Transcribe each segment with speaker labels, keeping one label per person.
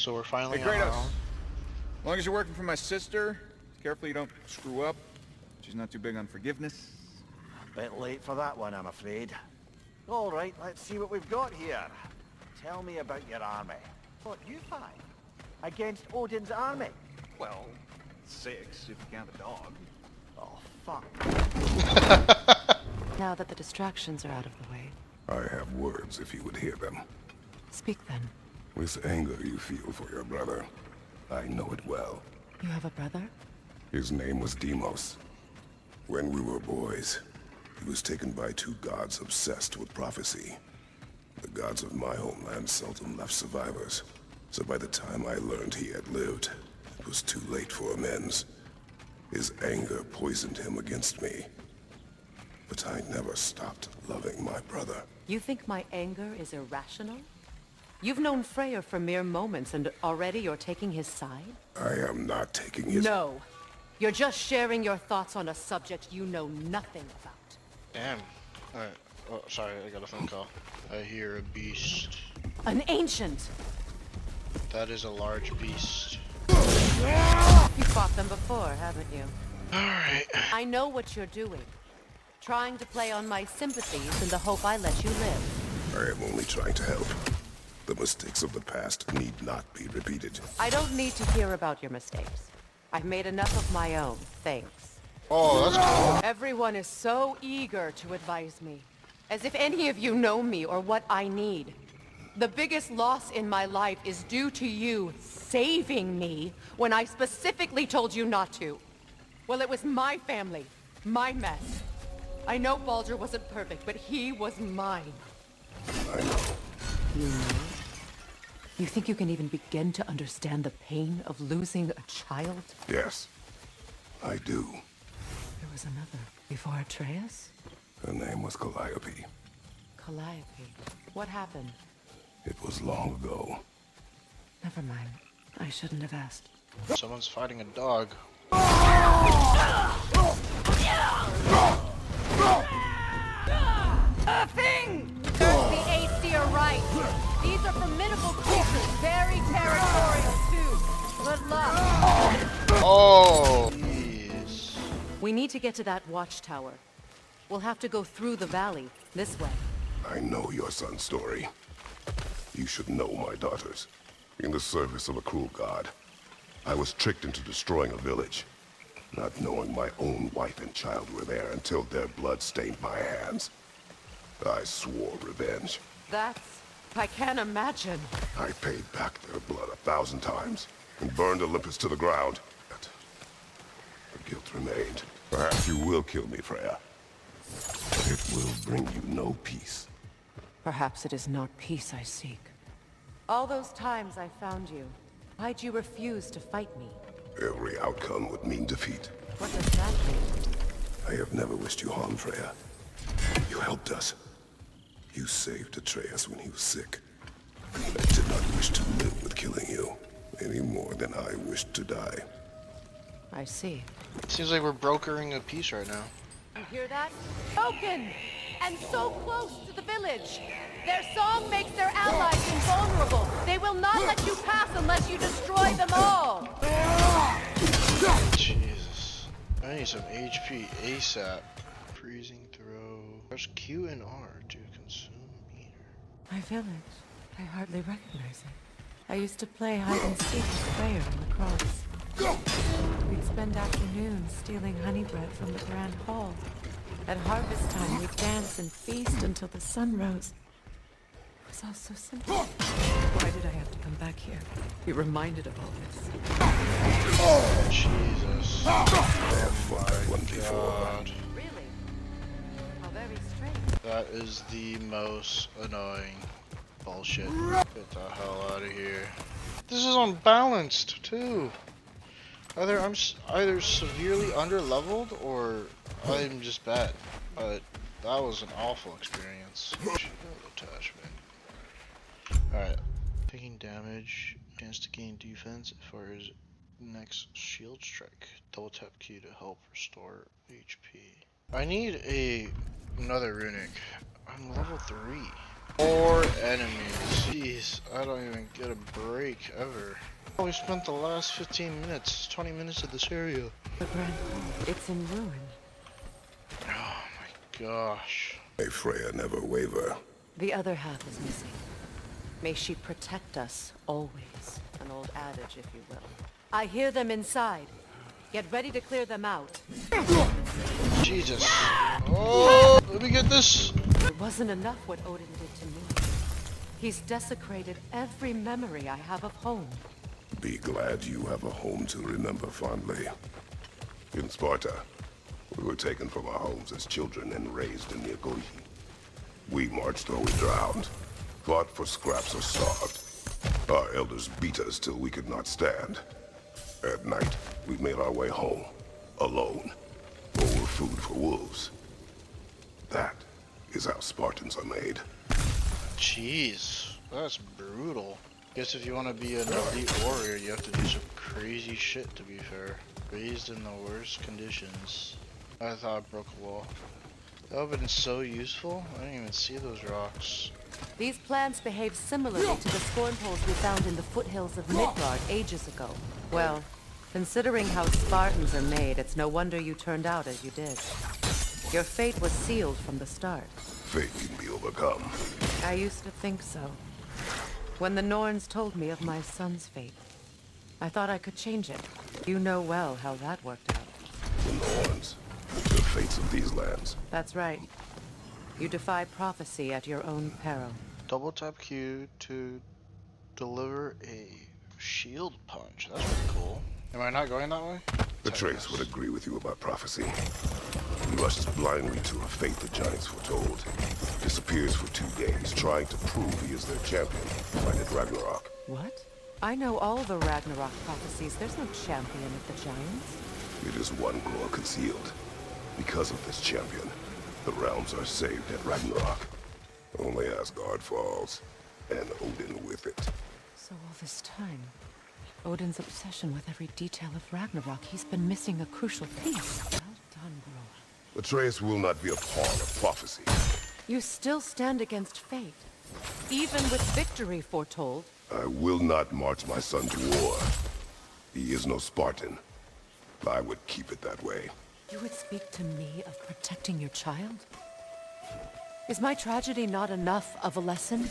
Speaker 1: So we're finally
Speaker 2: Hey,
Speaker 1: on our
Speaker 2: Kratos.
Speaker 1: own.
Speaker 2: As long as you're working for my sister, carefully you don't screw up. She's not too big on forgiveness.
Speaker 3: Bit late for that one, I'm afraid. All right, let's see what we've got here. Tell me about your army. What, you fight? Against Odin's army?
Speaker 2: Well, 6 if you count the dog.
Speaker 3: Oh, fuck.
Speaker 4: Now that the distractions are out of the way,
Speaker 5: I have words if you would hear them.
Speaker 4: speak then.
Speaker 5: This anger you feel for your brother, I know it well.
Speaker 4: You have a brother?
Speaker 5: His name was Deimos. When we were boys, he was taken by 2 gods obsessed with prophecy. The gods of my homeland seldom left survivors, so by the time I learned he had lived, it was too late for amends. His anger poisoned him against me. But I never stopped loving my brother.
Speaker 4: You think my anger is irrational? You've known Freya for mere moments, and already you're taking his side?
Speaker 5: I am not taking his...
Speaker 4: No. You're just sharing your thoughts on a subject you know nothing about.
Speaker 1: Damn. Alright. Oh, sorry, I got a phone call. I hear a beast.
Speaker 4: An ancient!
Speaker 1: That is a large beast.
Speaker 4: You fought them before, haven't you?
Speaker 1: Alright.
Speaker 4: I know what you're doing. Trying to play on my sympathies in the hope I let you live.
Speaker 5: I am only trying to help. The mistakes of the past need not be repeated.
Speaker 4: I don't need to hear about your mistakes. I've made enough of my own, thanks.
Speaker 1: Oh, that's cool.
Speaker 4: Everyone is so eager to advise me. As if any of you know me or what I need. The biggest loss in my life is due to you saving me when I specifically told you not to. Well, it was my family, my mess. I know Baldur wasn't perfect, but he was mine.
Speaker 5: I know.
Speaker 4: You know? You think you can even begin to understand the pain of losing a child?
Speaker 5: Yes, I do.
Speaker 4: There was another. Before Atreus?
Speaker 5: Her name was Calliope.
Speaker 4: Calliope. What happened?
Speaker 5: It was long ago.
Speaker 4: Never mind. I shouldn't have asked.
Speaker 1: Someone's fighting a dog.
Speaker 4: A thing! There's the Aesir right. These are formidable creatures, very territorial too. Good luck.
Speaker 1: Oh! Jeez.
Speaker 4: We need to get to that watchtower. We'll have to go through the valley, this way.
Speaker 5: I know your son's story. You should know my daughters. In the service of a cruel god, I was tricked into destroying a village, not knowing my own wife and child were there until their blood stained my hands. I swore revenge.
Speaker 4: I can't imagine.
Speaker 5: I paid back their blood 1,000 times and burned Olympus to the ground. But the guilt remained. Perhaps you will kill me, Freya. But it will bring you no peace.
Speaker 4: Perhaps it is not peace I seek. All those times I found you, why'd you refuse to fight me?
Speaker 5: Every outcome would mean defeat.
Speaker 4: What does that mean?
Speaker 5: I have never wished you harm, Freya. You helped us. You saved Atreus when he was sick. I did not wish to live with killing you, any more than I wished to die.
Speaker 4: I see.
Speaker 1: Seems like we're brokering a peace right now.
Speaker 4: You hear that? Broken! And so close to the village! Their song makes their allies invulnerable! They will not let you pass unless you destroy them all!
Speaker 1: Jesus. I need some HP ASAP. Freezing throw. Press Q and R to consume meter.
Speaker 4: My village. I hardly recognize it. I used to play hide and seek with Freya in the cross. We'd spend afternoons stealing honey bread from the grand hall. At harvest time, we'd dance and feast until the sun rose. It was all so simple. Why did I have to come back here? Be reminded of all this.
Speaker 1: Jesus.
Speaker 5: I have fought one before.
Speaker 1: God.
Speaker 4: Really? How very strange.
Speaker 1: That is the most annoying bullshit. Get the hell out of here. This is unbalanced too. Either I'm either severely underleveled or I'm just bad. But that was an awful experience. Attachment. Alright. Taking damage. Chance to gain defense for his next shield strike. Double tap Q to help restore HP. I need another runic. I'm level 3. 4 enemies. Jeez, I don't even get a break ever. We spent the last 15 minutes, 20 minutes of this area.
Speaker 4: The Grand Hall. It's in ruin.
Speaker 1: Oh my gosh.
Speaker 5: May Freya never waver.
Speaker 4: The other half is missing. May she protect us always. An old adage, if you will. I hear them inside. Get ready to clear them out.
Speaker 1: Jesus. Oh, let me get this.
Speaker 4: It wasn't enough what Odin did to me. He's desecrated every memory I have of home.
Speaker 5: Be glad you have a home to remember fondly. In Sparta, we were taken from our homes as children and raised in the Agoi. We marched or we drowned, fought for scraps or starved. Our elders beat us till we could not stand. At night, we made our way home, alone, or were food for wolves. That is how Spartans are made.
Speaker 1: Jeez, that's brutal. Guess if you want to be an elite warrior, you have to do some crazy shit, to be fair. Raised in the worst conditions. I thought I broke a wall. That would have been so useful. I didn't even see those rocks.
Speaker 4: These plants behave similarly to the scorn poles we found in the foothills of Midgard ages ago. Well, considering how Spartans are made, it's no wonder you turned out as you did. Your fate was sealed from the start.
Speaker 5: Fate can be overcome.
Speaker 4: I used to think so. When the Norns told me of my son's fate, I thought I could change it. You know well how that worked out.
Speaker 5: The Norns, the fates of these lands.
Speaker 4: That's right. You defy prophecy at your own peril.
Speaker 1: Double tap Q to deliver a shield punch. That's pretty cool. Am I not going that way?
Speaker 5: Atreus would agree with you about prophecy. He rushes blindly to a fate the giants foretold. Disappears for 2 days, trying to prove he is their champion. Fight at Ragnarok.
Speaker 4: What? I know all the Ragnarok prophecies. There's no champion of the giants.
Speaker 5: It is one grower concealed. Because of this champion, the realms are saved at Ragnarok. Only Asgard falls, and Odin with it.
Speaker 4: So all this time, Odin's obsession with every detail of Ragnarok, he's been missing a crucial piece. Well done, bro.
Speaker 5: Atreus will not be a pawn of prophecy.
Speaker 4: You still stand against fate, even with victory foretold.
Speaker 5: I will not march my son to war. He is no Spartan. I would keep it that way.
Speaker 4: You would speak to me of protecting your child? Is my tragedy not enough of a lesson?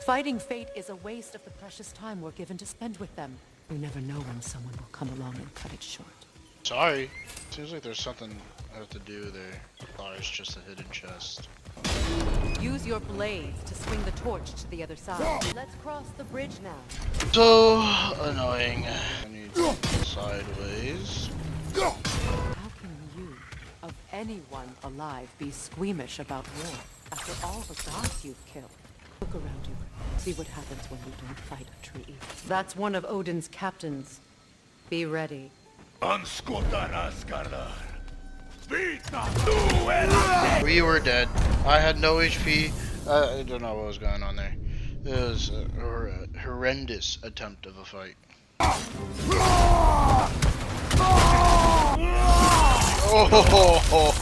Speaker 4: Fighting fate is a waste of the precious time we're given to spend with them. You never know when someone will come along and cut it short.
Speaker 1: Sorry. Seems like there's something I have to do there. Oh, it's just a hidden chest.
Speaker 4: Use your blades to swing the torch to the other side. Let's cross the bridge now.
Speaker 1: So annoying. I need sideways.
Speaker 4: How can you, of anyone alive, be squeamish about war after all the gods you've killed? Look around you. See what happens when you don't fight a true evil. That's one of Odin's captains. Be ready.
Speaker 1: We were dead. I had no HP. I don't know what was going on there. It was a horrendous attempt of a fight.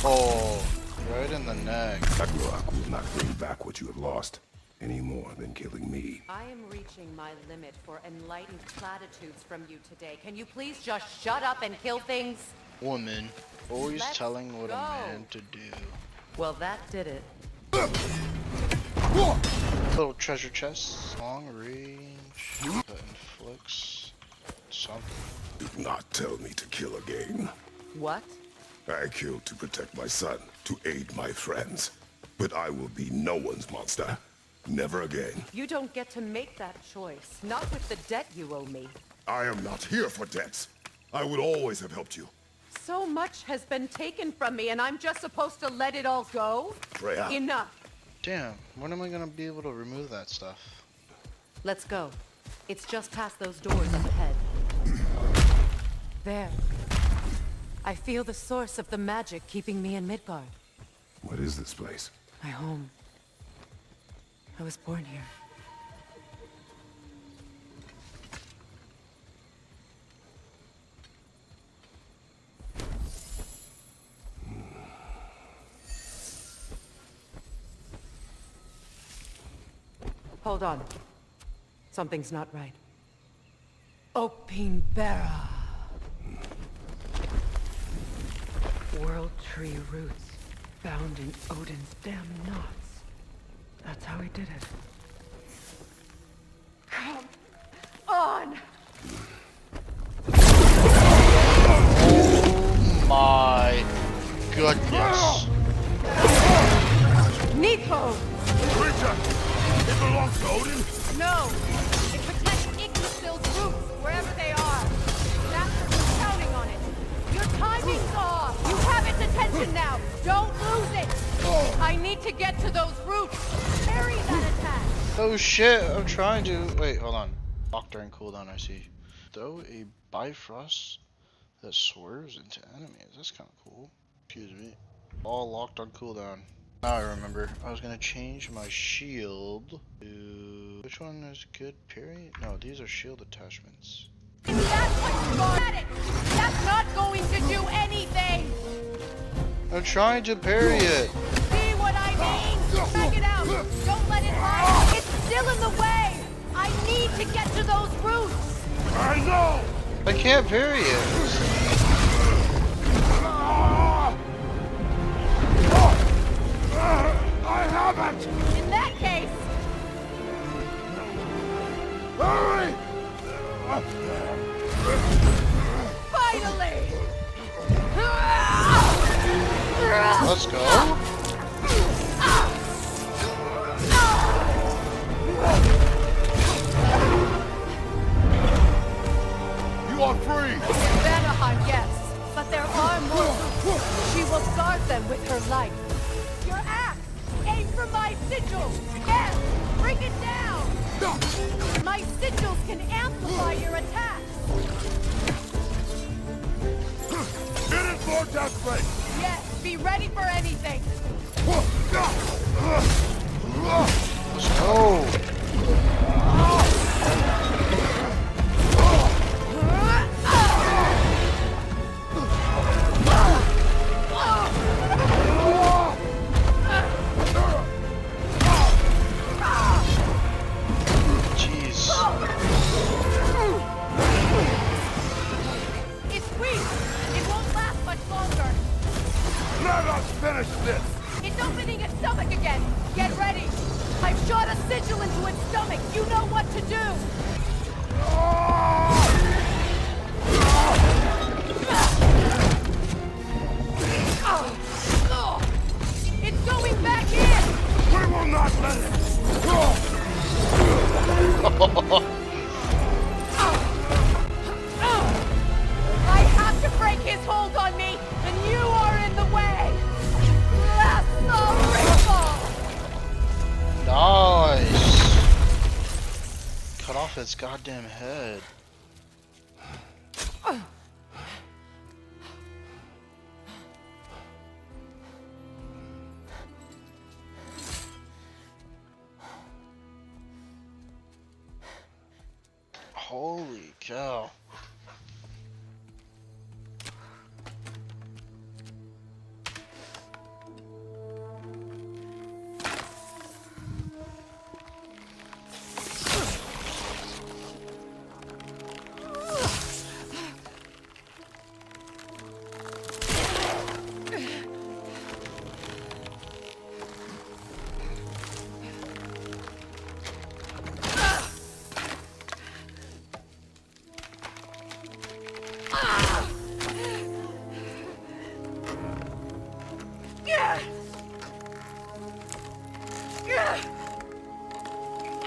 Speaker 1: Oh, right in the neck.
Speaker 5: Ragnarok will not bring back what you have lost, any more than killing me.
Speaker 4: I am reaching my limit for enlightened platitudes from you today. Can you please just shut up and kill things?
Speaker 1: Woman, always
Speaker 4: Let's
Speaker 1: telling what
Speaker 4: go.
Speaker 1: a man to do.
Speaker 4: Well, that did it.
Speaker 1: Little treasure chest, long range, that inflicts something.
Speaker 5: Do not tell me to kill again.
Speaker 4: What?
Speaker 5: I killed to protect my son, to aid my friends. But I will be no one's monster. Never again.
Speaker 4: You don't get to make that choice. Not with the debt you owe me.
Speaker 5: I am not here for debts. I would always have helped you.
Speaker 4: So much has been taken from me, and I'm just supposed to let it all go?
Speaker 5: Freya.
Speaker 4: Enough.
Speaker 1: Damn, when am I gonna be able to remove that stuff?
Speaker 4: Let's go. It's just past those doors up ahead. There. I feel the source of the magic keeping me in Midgard.
Speaker 5: What is this place?
Speaker 4: My home. I was born here. Hold on. Something's not right. Opinbera. World tree roots found in Odin's damn knots. That's how he did it. Come on!
Speaker 1: Oh my goodness.
Speaker 4: Nico!
Speaker 5: Creature! It belongs to Odin?
Speaker 4: No! It protects Yggdrasil's roots, wherever they are. Masters are counting on it. Your timing's off! You have its attention now! Don't lose it! I need to get to those roots! Parry that attack!
Speaker 1: Oh shit, I'm trying to. Wait, hold on. Lock during cooldown, I see. Throw a Bifrost that swerves into enemies. That's kind of cool. Excuse me. All locked on cooldown. Now I remember. I was gonna change my shield to. Which one is good? Parry? No, these are shield attachments.
Speaker 4: If that's what you got at it! That's not going to do anything!
Speaker 1: I'm trying to parry it.
Speaker 4: See what I mean? Back it out! Don't let it hide! It's still in the way! I need to get to those roots!
Speaker 5: I know!
Speaker 1: I can't parry it.
Speaker 5: I have it!
Speaker 4: In that case,
Speaker 5: Hurry!
Speaker 4: finally!
Speaker 1: Let's go.
Speaker 5: You are free!
Speaker 4: In Vanaheim, yes, but there are more. She will guard them with her life. Your axe! Aim for my sigil! Yes! Bring it down! My sigils can amplify your attacks!
Speaker 5: It is vortex break!
Speaker 4: Yes, be ready for anything!
Speaker 1: Let's go. Jeez.
Speaker 4: It's weak! It won't last much longer!
Speaker 5: Let us finish this!
Speaker 4: It's opening its stomach again! Get ready! I've shot a sigil into its stomach! You know what to do! It's going back in!
Speaker 5: We will not let it!
Speaker 4: I have to break his hold on me, and you are in the way!
Speaker 1: Nice. Cut off its goddamn head. Holy cow.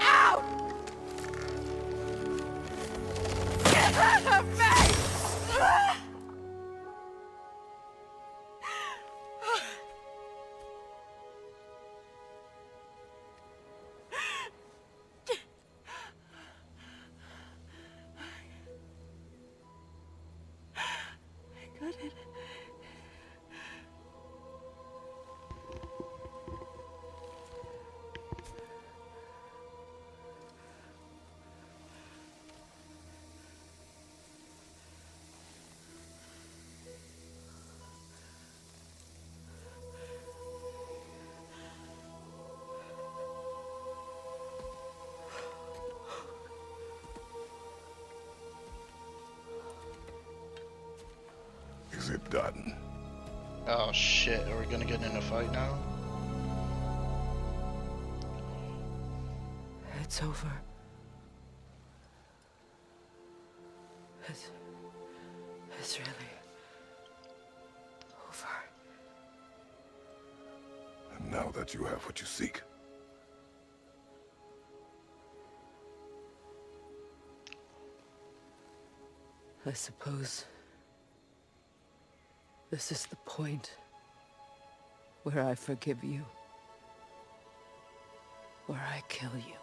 Speaker 4: Ow! Get out of me! I got it.
Speaker 5: it done?
Speaker 1: Oh shit, are we gonna get in a fight now?
Speaker 4: It's over. It's really over.
Speaker 5: And now that you have what you seek,
Speaker 4: I suppose this is the point where I forgive you, where I kill you.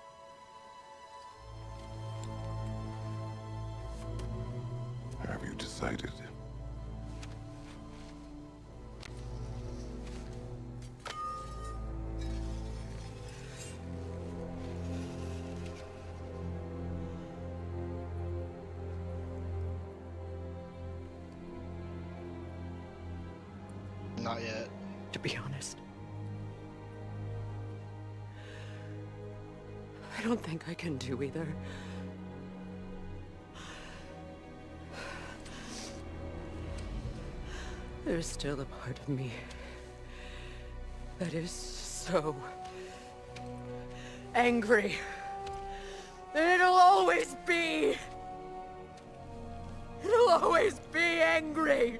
Speaker 5: have you decided?
Speaker 1: Not yet.
Speaker 4: To be honest, I don't think I can do either. There's still a part of me that is so angry. And it'll always be. It'll always be angry.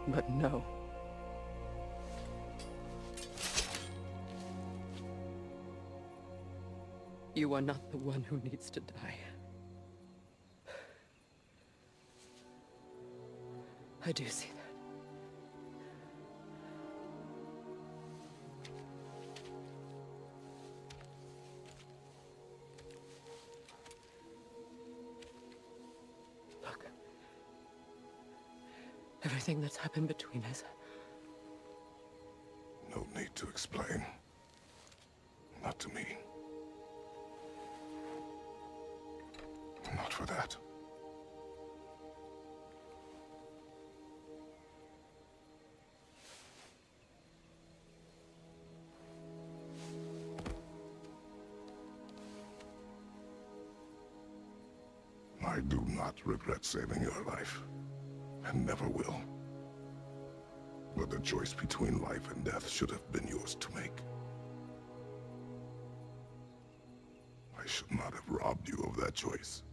Speaker 4: But no. You are not the one who needs to die. I do see that. Look. Everything that's happened between us.
Speaker 5: No need to explain. Not to me. Not for that. I do not regret saving your life, and never will. But the choice between life and death should have been yours to make. I should not have robbed you of that choice.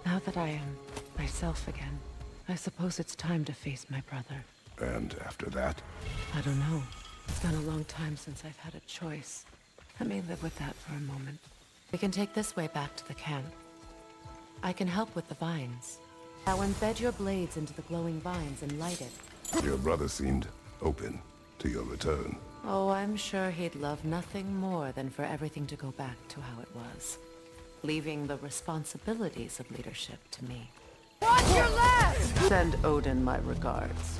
Speaker 4: Now that I am myself again, I suppose it's time to face my brother.
Speaker 5: And after that?
Speaker 4: I don't know. It's been a long time since I've had a choice. Let me live with that for a moment. We can take this way back to the camp. I can help with the vines. Now embed your blades into the glowing vines and light it.
Speaker 5: Your brother seemed open to your return.
Speaker 4: Oh, I'm sure he'd love nothing more than for everything to go back to how it was. Leaving the responsibilities of leadership to me. Watch your left! Send Odin my regards.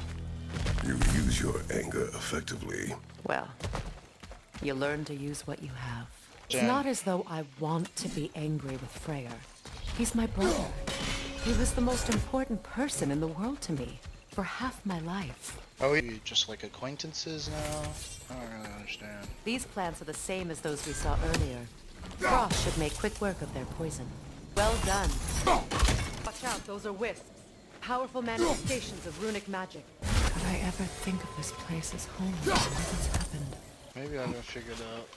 Speaker 5: You use your anger effectively.
Speaker 4: Well, you learn to use what you have. It's
Speaker 1: Damn.
Speaker 4: not as though I want to be angry with Freyr. He's my brother. He was the most important person in the world to me for half my life.
Speaker 1: Are we just like acquaintances now? I don't really understand.
Speaker 4: These plants are the same as those we saw earlier. Frost should make quick work of their poison. Well done. Watch out, those are wisps. Powerful manifestations of runic magic. Could I ever think of this place as home when what's happened?
Speaker 1: Maybe I haven't figured out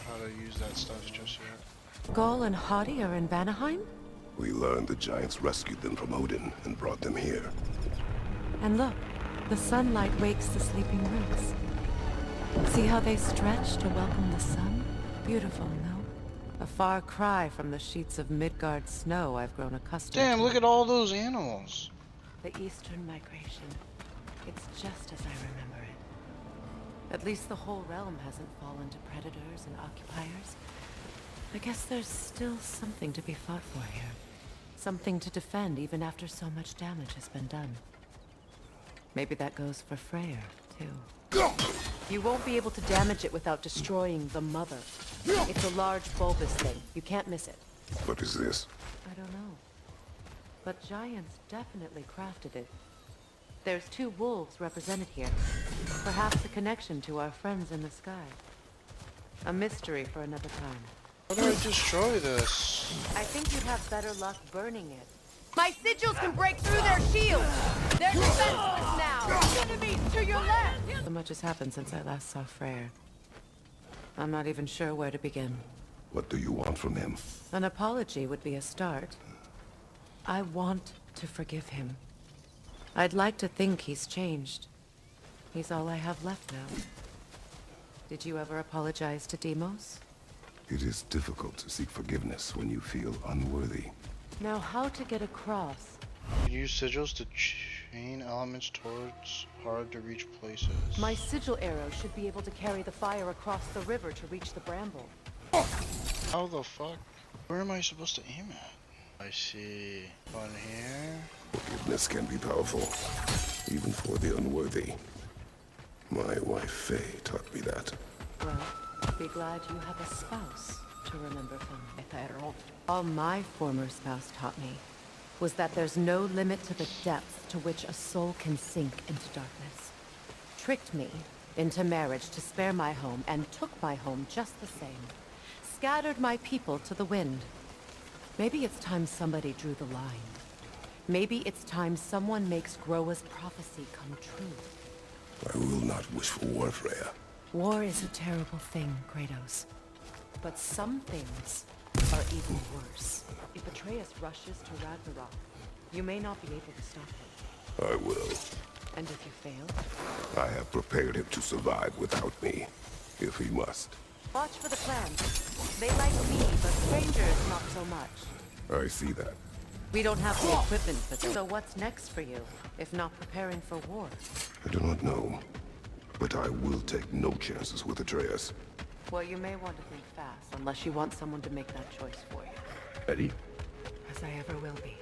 Speaker 1: how to use that stuff just yet.
Speaker 4: Gol and Hati are in Vanaheim?
Speaker 5: We learned the giants rescued them from Odin and brought them here.
Speaker 4: And look, the sunlight wakes the sleeping roots. See how they stretch to welcome the sun? Beautiful, no? A far cry from the sheets of Midgard snow I've grown accustomed
Speaker 1: Damn,
Speaker 4: to.
Speaker 1: look at all those animals.
Speaker 4: The eastern migration. It's just as I remember it. At least the whole realm hasn't fallen to predators and occupiers. I guess there's still something to be fought for here. Something to defend even after so much damage has been done. Maybe that goes for Freya, too. You won't be able to damage it without destroying the mother. It's a large bulbous thing. You can't miss it.
Speaker 5: What is this?
Speaker 4: I don't know. But giants definitely crafted it. There's 2 wolves represented here. Perhaps a connection to our friends in the sky. A mystery for another time.
Speaker 1: How do I destroy this?
Speaker 4: I think you'd have better luck burning it.
Speaker 6: My sigils can break through their shields! They're defenseless now! Enemies to your left!
Speaker 4: So much has happened since I last saw Freyr. I'm not even sure where to begin.
Speaker 5: What do you want from him?
Speaker 4: An apology would be a start. I want to forgive him. I'd like to think he's changed. He's all I have left now. Did you ever apologize to Deimos?
Speaker 5: It is difficult to seek forgiveness when you feel unworthy.
Speaker 4: Now how to get across?
Speaker 1: Use sigils to chain elements towards hard-to-reach places.
Speaker 4: My sigil arrow should be able to carry the fire across the river to reach the bramble.
Speaker 1: How the fuck? Where am I supposed to aim at? I see. One here.
Speaker 5: Forgiveness can be powerful, even for the unworthy. My wife Faye taught me that.
Speaker 4: Well, be glad you have a spouse to remember from. All my former spouse taught me was that there's no limit to the depth to which a soul can sink into darkness. Tricked me into marriage to spare my home and took my home just the same. Scattered my people to the wind. Maybe it's time somebody drew the line. Maybe it's time someone makes Groa's prophecy come true.
Speaker 5: I will not wish for war, Freya.
Speaker 4: War is a terrible thing, Kratos. But some things are even worse. If Atreus rushes to Ragnarok, you may not be able to stop him.
Speaker 5: I will.
Speaker 4: And if you fail?
Speaker 5: I have prepared him to survive without me, if he must.
Speaker 4: Watch for the clans. They like me, but strangers not so much.
Speaker 5: I see that.
Speaker 4: We don't have the equipment for this. So what's next for you, if not preparing for war?
Speaker 5: I do not know, but I will take no chances with Atreus.
Speaker 4: Well, you may want to think fast, unless you want someone to make that choice for you.
Speaker 5: Eddie?
Speaker 4: As I ever will be.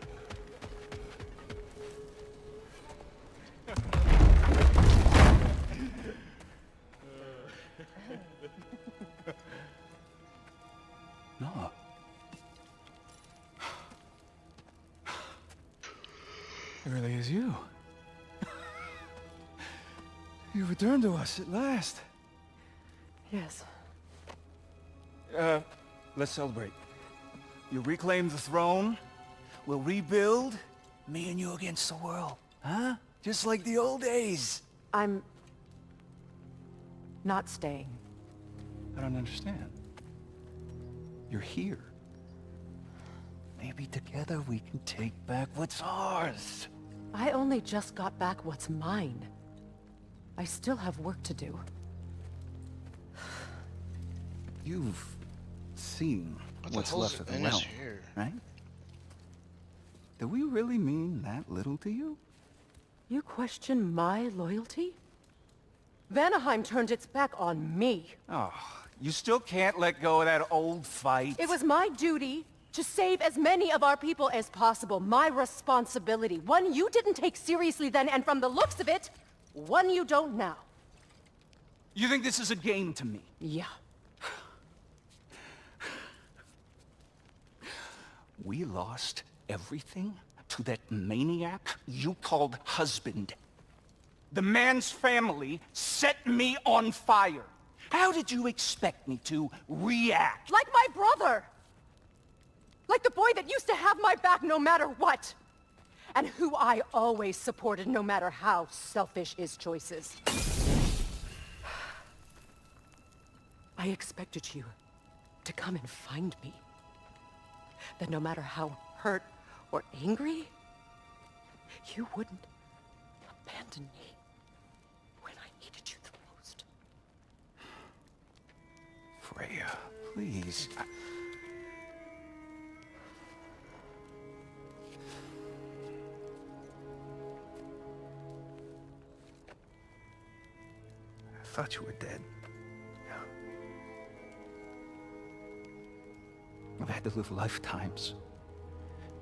Speaker 7: No. It really is you. You returned to us at last.
Speaker 4: Yes.
Speaker 7: Let's celebrate. You reclaim the throne, we'll rebuild, me and you against the world. Huh? Just like the old days.
Speaker 4: I'm... not staying.
Speaker 7: I don't understand. You're here. Maybe together we can take back what's ours.
Speaker 4: I only just got back what's mine. I still have work to do.
Speaker 7: You've seen
Speaker 1: What the
Speaker 7: what's
Speaker 1: hell's
Speaker 7: left of the
Speaker 1: in
Speaker 7: realm,
Speaker 1: this here?
Speaker 7: right? Do we really mean that little to you?
Speaker 4: You question my loyalty? Vanaheim turned its back on me.
Speaker 7: Oh, you still can't let go of that old fight?
Speaker 4: It was my duty to save as many of our people as possible. My responsibility. One you didn't take seriously then, and from the looks of it, one you don't now.
Speaker 7: You think this is a game to me?
Speaker 4: Yeah.
Speaker 7: We lost everything to that maniac you called husband. The man's family set me on fire. How did you expect me to react?
Speaker 4: Like my brother! Like the boy that used to have my back no matter what! And who I always supported no matter how selfish his choices. I expected you to come and find me. That no matter how hurt or angry, you wouldn't abandon me when I needed you the most.
Speaker 7: Please. I thought you were dead. I've had to live lifetimes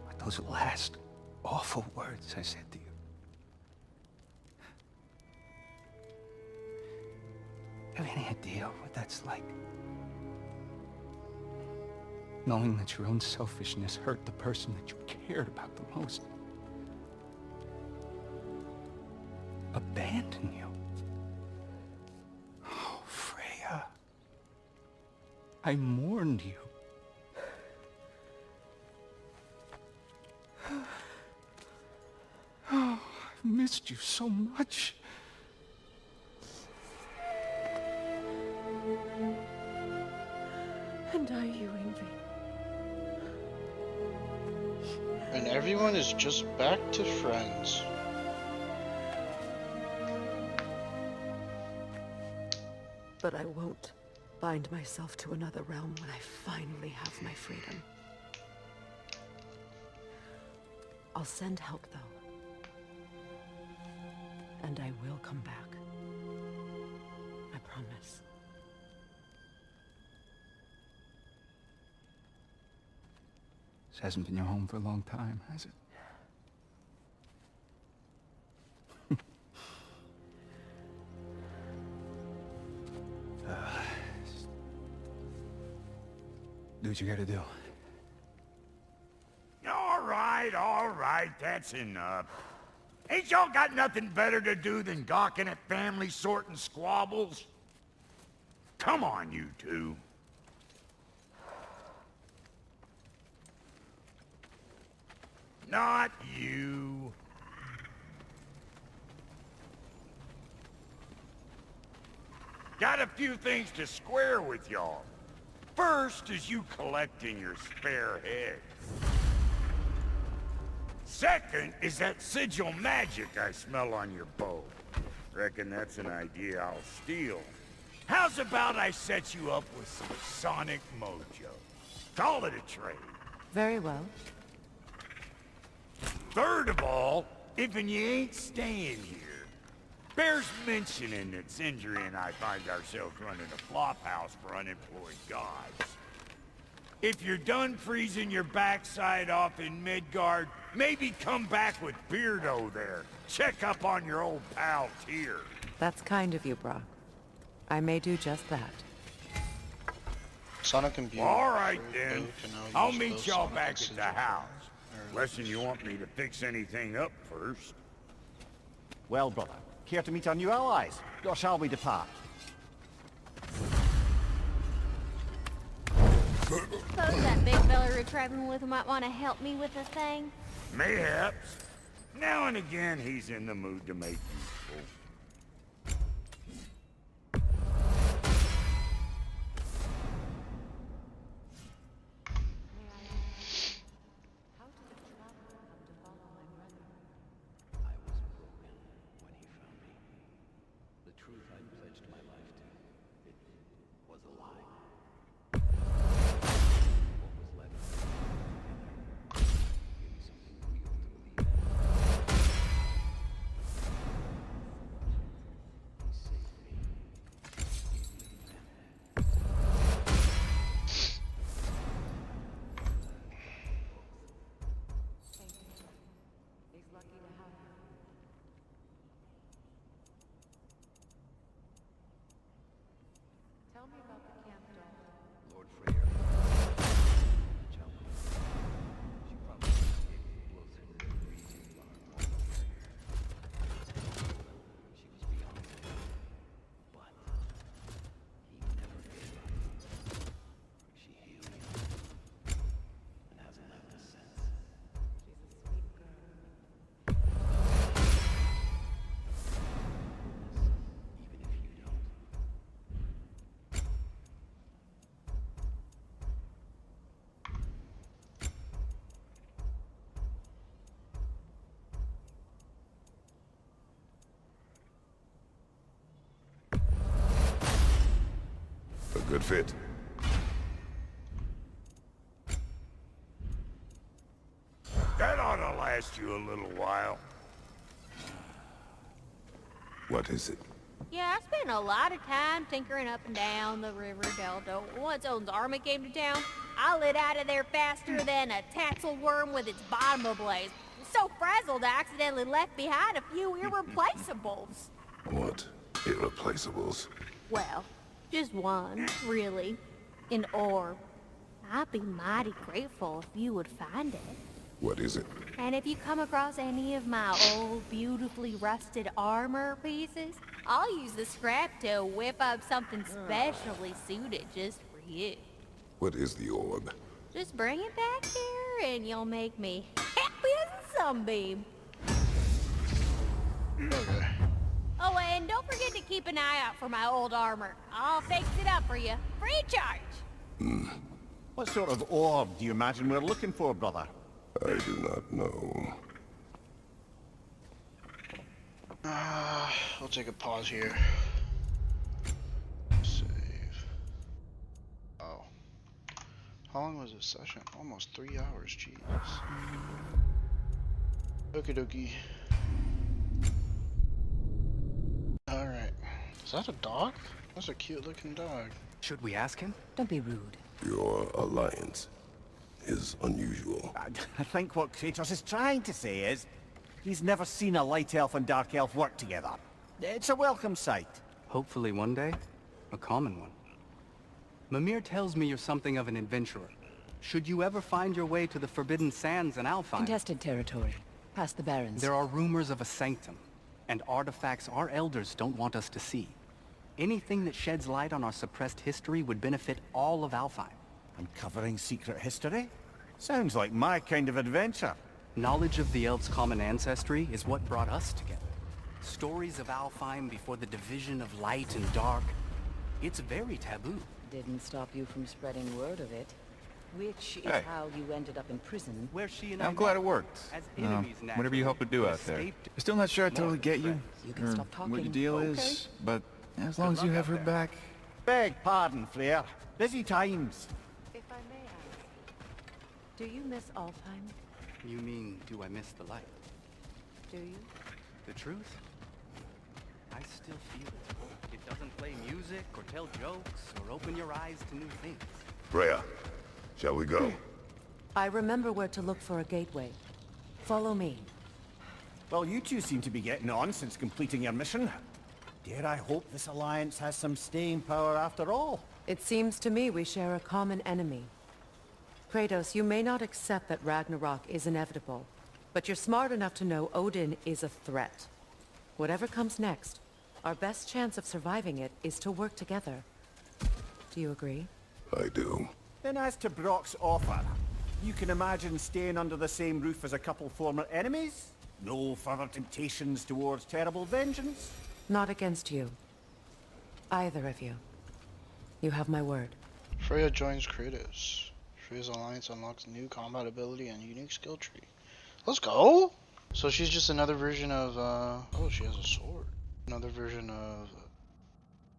Speaker 7: with those last awful words I said to you. Have any idea what that's like? Knowing that your own selfishness hurt the person that you cared about the most. Abandon you. Oh, Freya. I mourned you. Oh, I've missed you so much.
Speaker 4: And are you, Ingrid?
Speaker 1: And everyone is just back to friends.
Speaker 4: But I won't bind myself to another realm when I finally have my freedom. I'll send help, though. And I will come back. I promise.
Speaker 7: This hasn't been your home for a long time, has it? Do what you gotta do.
Speaker 8: All right, that's enough. Ain't y'all got nothing better to do than gawking at family sorting squabbles? Come on, you two. Not you. Got a few things to square with y'all. First is you collecting your spare heads. Second is that sigil magic I smell on your bow. Reckon that's an idea I'll steal. How's about I set you up with some sonic mojo? Call it a trade.
Speaker 4: Very well.
Speaker 8: Third of all, if you ain't staying here, bears mentioning that Sindri and I find ourselves running a flop house for unemployed gods. If you're done freezing your backside off in Midgard, maybe come back with Beardo there. Check up on your old pal Tyr.
Speaker 4: That's kind of you, Brock. I may do just that.
Speaker 1: Sonic and Beauty.
Speaker 8: All right then. I'll meet y'all back at the house. Unless you want me to fix anything up first.
Speaker 3: Well, brother, care to meet our new allies? Or shall we depart?
Speaker 9: Suppose that big fella we're traveling with might want to help me with a thing.
Speaker 8: Mayhaps. Now and again, he's in the mood to make useful.
Speaker 4: Tell me about the camp doll.
Speaker 7: Lord Freya. She probably blow through the freezing barn. She was beyond it. But he never gave up. She healed him and hasn't left us since.
Speaker 4: She's a sweet girl.
Speaker 7: Even if you don't.
Speaker 5: A good fit.
Speaker 8: last you a little while.
Speaker 5: What is it?
Speaker 9: Yeah, I spent a lot of time tinkering up and down the river delta. Once Odin's army came to town, I lit out of there faster than a tassel worm with its bottom ablaze. So frazzled, I accidentally left behind a few irreplaceables.
Speaker 5: What? Irreplaceables?
Speaker 9: Well, just one, really. An orb. I'd be mighty grateful if you would find it.
Speaker 5: What is it?
Speaker 9: And if you come across any of my old, beautifully rusted armor pieces, I'll use the scrap to whip up something specially suited just for you.
Speaker 5: What is the orb?
Speaker 9: Just bring it back here and you'll make me happy as a sunbeam.
Speaker 1: Okay.
Speaker 9: Oh, and don't forget to keep an eye out for my old armor. I'll fix it up for you, free charge.
Speaker 3: What sort of orb do you imagine we're looking for, brother?
Speaker 5: I do not know.
Speaker 1: I'll take a pause here. Save. Oh. How long was this session? Almost 3 hours, jeez. Okie dokie. Alright. Is that a dog? That's a cute looking dog.
Speaker 7: Should we ask him?
Speaker 4: Don't be rude.
Speaker 5: Your alliance is unusual.
Speaker 3: I think what Kratos is trying to say is, he's never seen a light elf and dark elf work together. It's a welcome sight.
Speaker 7: Hopefully one day, a common one. Mimir tells me you're something of an adventurer. Should you ever find your way to the Forbidden Sands in Alfheim,
Speaker 4: Contested territory. Past the Barrens.
Speaker 7: there are rumors of a sanctum, and artifacts our elders don't want us to see. Anything that sheds light on our suppressed history would benefit all of Alfheim.
Speaker 3: Uncovering secret history? Sounds like my kind of adventure.
Speaker 7: Knowledge of the elves' common ancestry is what brought us together. Stories of Alfheim before the division of light and dark. It's very taboo.
Speaker 4: Didn't stop you from spreading word of it. Which is
Speaker 2: Hey.
Speaker 4: how you ended up in prison.
Speaker 7: Where she and
Speaker 2: I'm glad it worked.
Speaker 7: As enemies
Speaker 2: Whatever you hope to do out there.
Speaker 7: escaped.
Speaker 2: Still not sure I totally get you,
Speaker 4: You can
Speaker 2: or
Speaker 4: stop talking.
Speaker 2: what your deal is, but as long as you have her back.
Speaker 3: Beg pardon, Freya. Busy times.
Speaker 4: If I may ask, do you miss Alfheim?
Speaker 7: You mean, do I miss the light?
Speaker 4: Do you?
Speaker 7: The truth? I still feel it. It doesn't play music or tell jokes or open your eyes to new things.
Speaker 5: Freya, shall we go?
Speaker 4: I remember where to look for a gateway. Follow me.
Speaker 3: Well, you two seem to be getting on since completing your mission. Dare I hope this alliance has some staying power after all?
Speaker 4: It seems to me we share a common enemy. Kratos, you may not accept that Ragnarok is inevitable, but you're smart enough to know Odin is a threat. Whatever comes next, our best chance of surviving it is to work together. Do you agree?
Speaker 5: I do.
Speaker 3: Then as to Brock's offer, you can imagine staying under the same roof as a couple former enemies? No further temptations towards terrible vengeance?
Speaker 4: Not against you. Either of you. You have my word.
Speaker 1: Freya joins Kratos. Freya's alliance unlocks new combat ability and unique skill tree. Let's go! So she's just another version of, oh, she has a sword. Another version of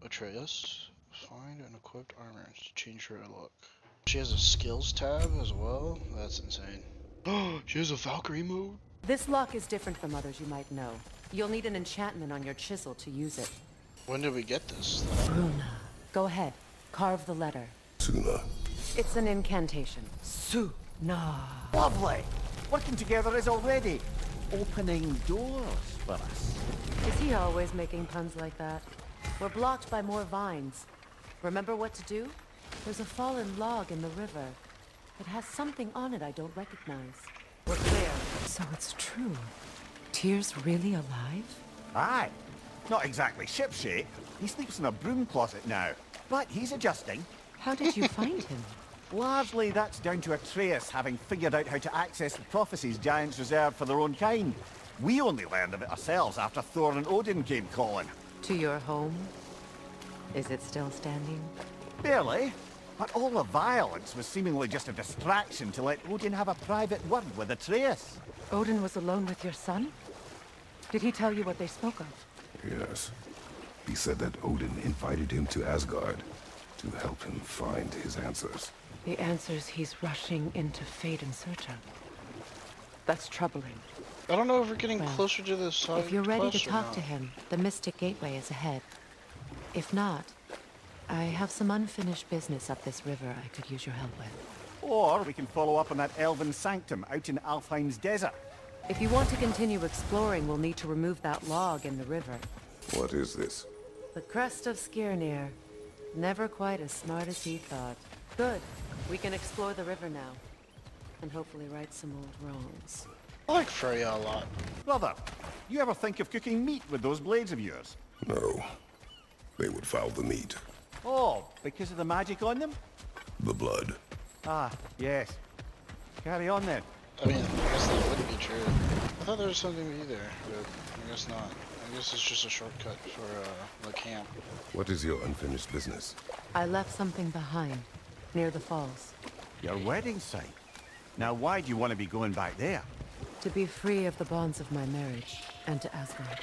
Speaker 1: Atreus. Find and equipped armor to change her look. She has a skills tab as well? That's insane. Oh, she has a Valkyrie mode?
Speaker 4: This lock is different from others you might know. You'll need an enchantment on your chisel to use it.
Speaker 1: When did we get this?
Speaker 4: Bruna. Go ahead. Carve the letter.
Speaker 5: Suna.
Speaker 4: It's an incantation. Suna.
Speaker 3: Lovely! Working together is already opening doors for us.
Speaker 4: Is he always making puns like that? We're blocked by more vines. Remember what to do? There's a fallen log in the river. It has something on it I don't recognize. We're clear. So it's true. Tyr's really alive?
Speaker 3: Aye. Not exactly shipshape. He sleeps in a broom closet now. But he's adjusting.
Speaker 4: How did you find him?
Speaker 3: Largely that's down to Atreus having figured out how to access the prophecies giants reserved for their own kind. We only learned of it ourselves after Thor and Odin came calling.
Speaker 4: To your home? Is it still standing?
Speaker 3: Barely. But all the violence was seemingly just a distraction to let Odin have a private word with Atreus.
Speaker 4: Odin was alone with your son? Did he tell you what they spoke of?
Speaker 5: Yes. He said that Odin invited him to Asgard to help him find his answers.
Speaker 4: The answers he's rushing into fate in search of. That's troubling.
Speaker 1: I don't know if we're getting
Speaker 4: Well,
Speaker 1: closer to the side
Speaker 4: If you're ready to
Speaker 1: quest or
Speaker 4: talk
Speaker 1: not.
Speaker 4: to him, the Mystic Gateway is ahead. If not, I have some unfinished business up this river I could use your help with.
Speaker 3: Or we can follow up on that elven sanctum out in Alfheim's desert.
Speaker 4: If you want to continue exploring, we'll need to remove that log in the river.
Speaker 5: What is this?
Speaker 4: The crest of Skirnir. Never quite as smart as he thought. Good. We can explore the river now. And hopefully right some old wrongs.
Speaker 1: I like Freya a lot.
Speaker 3: Brother, you ever think of cooking meat with those blades of yours?
Speaker 5: No. They would foul the meat.
Speaker 3: Oh, because of the magic on them?
Speaker 5: The blood.
Speaker 3: Ah, yes. Carry on then.
Speaker 1: I mean, I guess that would be true. I thought there was something to be there, but I guess not. I guess it's just a shortcut for the camp.
Speaker 5: What is your unfinished business?
Speaker 4: I left something behind, near the falls.
Speaker 3: Your wedding site. Now why do you want to be going back there?
Speaker 4: To be free of the bonds of my marriage, and to Asgard.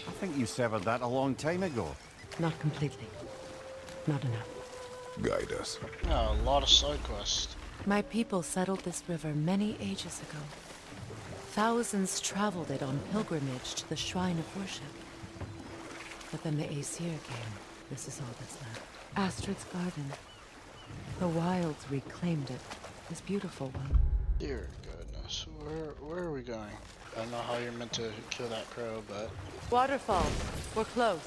Speaker 3: I think you severed that a long time ago.
Speaker 4: Not completely. Not enough.
Speaker 5: Guide us.
Speaker 1: Yeah, a lot of side quests.
Speaker 4: My people settled this river many ages ago. Thousands traveled it on pilgrimage to the shrine of worship. But then the Aesir came. This is all that's left. Astrid's garden. The wilds reclaimed it. This beautiful one.
Speaker 1: Dear goodness, where are we going? I don't know how you're meant to kill that crow, but...
Speaker 4: Waterfall. We're close.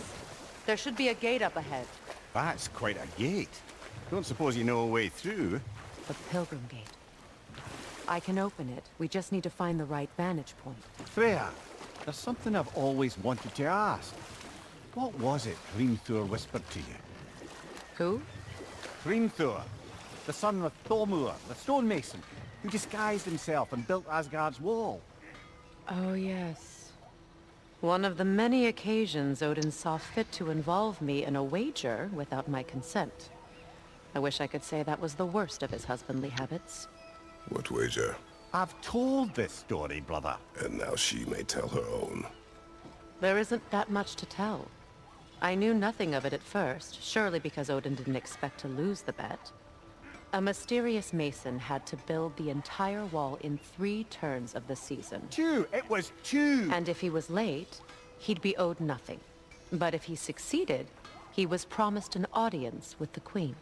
Speaker 4: There should be a gate up ahead.
Speaker 3: That's quite a gate. Don't suppose you know a way through?
Speaker 4: The Pilgrim Gate. I can open it. We just need to find the right vantage point.
Speaker 3: Freya, there's something I've always wanted to ask. What was it Hrimthur whispered to you?
Speaker 4: Who?
Speaker 3: Hrimthur, the son of Thormur, the stonemason, who disguised himself and built Asgard's wall.
Speaker 4: Oh, yes. One of the many occasions Odin saw fit to involve me in a wager without my consent. I wish I could say that was the worst of his husbandly habits.
Speaker 5: What wager?
Speaker 3: I've told this story, brother.
Speaker 5: And now she may tell her own.
Speaker 4: There isn't that much to tell. I knew nothing of it at first, surely because Odin didn't expect to lose the bet. A mysterious mason had to build the entire wall in 3 turns of the season.
Speaker 3: 2! It was 2!
Speaker 4: And if he was late, he'd be owed nothing. But if he succeeded, he was promised an audience with the queen.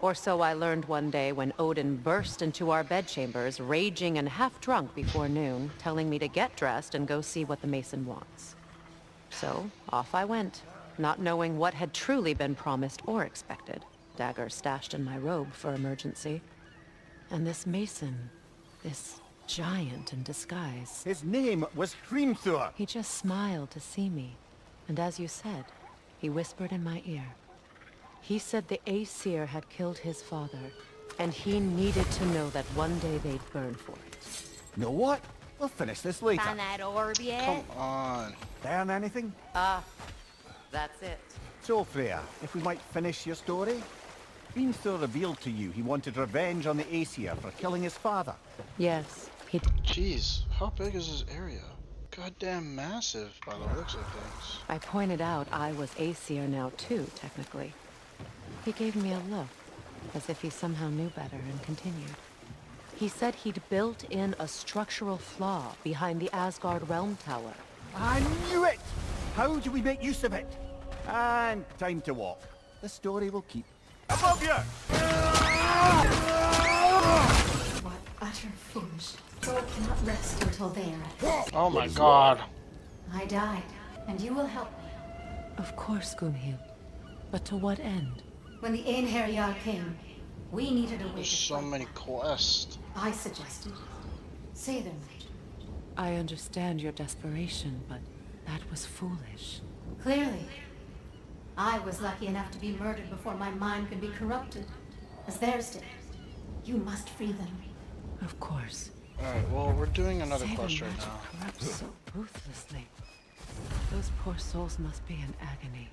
Speaker 4: Or so I learned one day when Odin burst into our bedchambers, raging and half-drunk before noon, telling me to get dressed and go see what the mason wants. So, off I went, not knowing what had truly been promised or expected. Dagger stashed in my robe for emergency. And this mason, this giant in disguise.
Speaker 3: His name was Hrimthur.
Speaker 4: He just smiled to see me. And as you said, he whispered in my ear. He said the Aesir had killed his father, and he needed to know that one day they'd burn for it.
Speaker 3: Know what? We'll finish this later.
Speaker 9: Find that orb yet?
Speaker 1: Come on.
Speaker 3: Learn anything?
Speaker 4: That's it.
Speaker 3: So, Freya, if we might finish your story? Hrimthur revealed to you he wanted revenge on the Aesir for killing his father.
Speaker 4: Yes, he
Speaker 1: Jeez, how big is this area? Goddamn massive by the looks of things.
Speaker 4: I pointed out I was Aesir now too, technically. He gave me a look, as if he somehow knew better, and continued. He said he'd built in a structural flaw behind the Asgard Realm Tower.
Speaker 3: I knew it! How do we make use of it? And time to walk. The story will keep. Above you!
Speaker 10: What utter foolish. Thor cannot rest until they are at it.
Speaker 1: Oh my god.
Speaker 10: I died, and you will help me.
Speaker 4: Of course, Gunhild. But to what end?
Speaker 10: When the Einherjar came, we needed a way
Speaker 1: There's
Speaker 10: to
Speaker 1: so
Speaker 10: fight.
Speaker 1: many quests.
Speaker 10: I suggested. Say their might.
Speaker 4: I understand your desperation, but that was foolish.
Speaker 10: Clearly. I was lucky enough to be murdered before my mind could be corrupted, as theirs did. You must free them.
Speaker 4: Of course.
Speaker 1: Alright, well, we're doing another
Speaker 4: Say the
Speaker 1: quest right
Speaker 4: magic
Speaker 1: now.
Speaker 4: corrupts so ruthlessly. Those poor souls must be in agony.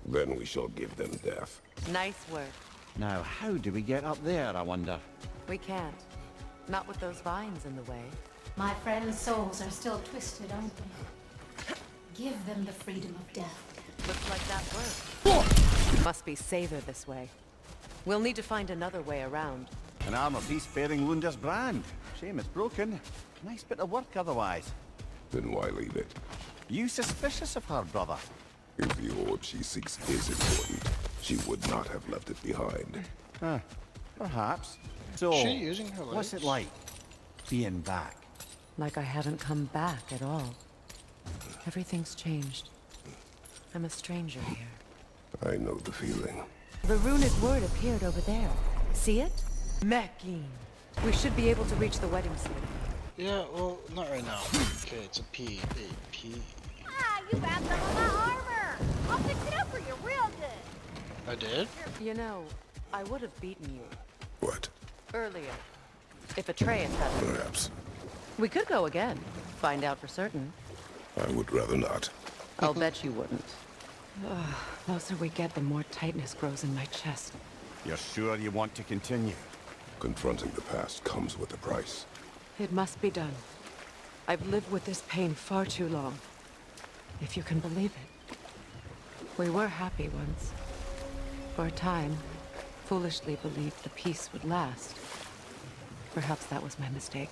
Speaker 5: Then we shall give them death.
Speaker 4: Nice work.
Speaker 3: Now, how do we get up there, I wonder?
Speaker 4: We can't. Not with those vines in the way.
Speaker 10: My friends' souls are still twisted, aren't they? Give them the freedom of death.
Speaker 4: Looks like that worked. Must be safer this way. We'll need to find another way around.
Speaker 3: An armor piece bearing Lunda's brand. Shame it's broken. Nice bit of work otherwise.
Speaker 5: Then why leave it?
Speaker 3: You suspicious of her, brother?
Speaker 5: If the orb she seeks is important, she would not have left it behind.
Speaker 3: Perhaps. So,
Speaker 1: Is she using her legs?
Speaker 3: what's it like, being back?
Speaker 4: Like I haven't come back at all. Everything's changed. I'm a stranger here.
Speaker 5: I know the feeling.
Speaker 4: The runic word appeared over there. See it? Mekin. We should be able to reach the wedding ceremony.
Speaker 1: Yeah, well, not right now. Okay, it's a P. A P.
Speaker 9: Ah, you found some of my armor! I'll fix it up for you real good.
Speaker 1: I did?
Speaker 4: You know, I would have beaten you
Speaker 5: What?
Speaker 4: earlier. If Atreus hadn't.
Speaker 5: Perhaps.
Speaker 4: We could go again. Find out for certain.
Speaker 5: I would rather not.
Speaker 4: I'll bet you wouldn't. The closer we get, the more tightness grows in my chest.
Speaker 3: You're sure you want to continue?
Speaker 5: Confronting the past comes with a price.
Speaker 4: It must be done. I've lived with this pain far too long. If you can believe it. We were happy once. For a time, foolishly believed the peace would last. Perhaps that was my mistake.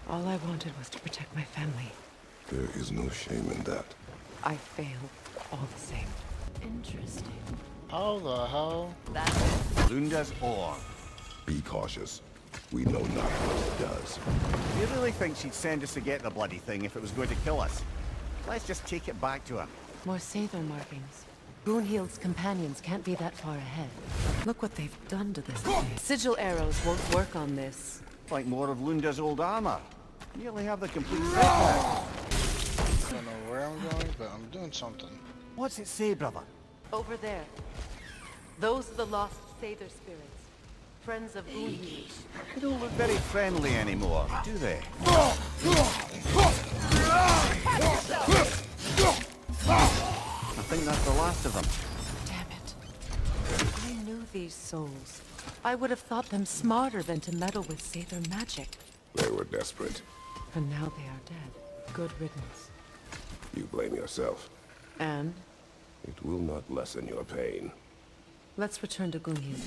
Speaker 4: All I wanted was to protect my family.
Speaker 5: There is no shame in that.
Speaker 4: I failed all the same. Interesting.
Speaker 1: How the hell?
Speaker 4: That's it.
Speaker 3: Lunda's orb.
Speaker 5: Be cautious. We know not what it does.
Speaker 3: You really think she'd send us to get the bloody thing if it was going to kill us? Let's just take it back to her.
Speaker 4: More Sather markings. Brunhild's companions can't be that far ahead. Look what they've done to this place. Sigil arrows won't work on this.
Speaker 3: Like more of Lunda's old armor. Nearly have the complete set now.
Speaker 1: I don't know where I'm going, but I'm doing something.
Speaker 3: What's it say, brother?
Speaker 4: Over there. Those are the lost Sather spirits. Friends of Brunhild.
Speaker 3: They don't look very friendly anymore, do they? I think that's the last of them.
Speaker 4: Damn it. I knew these souls. I would have thought them smarter than to meddle with Sather magic.
Speaker 5: They were desperate.
Speaker 4: And now they are dead. Good riddance.
Speaker 5: You blame yourself.
Speaker 4: And?
Speaker 5: It will not lessen your pain.
Speaker 4: Let's return to Gunhild.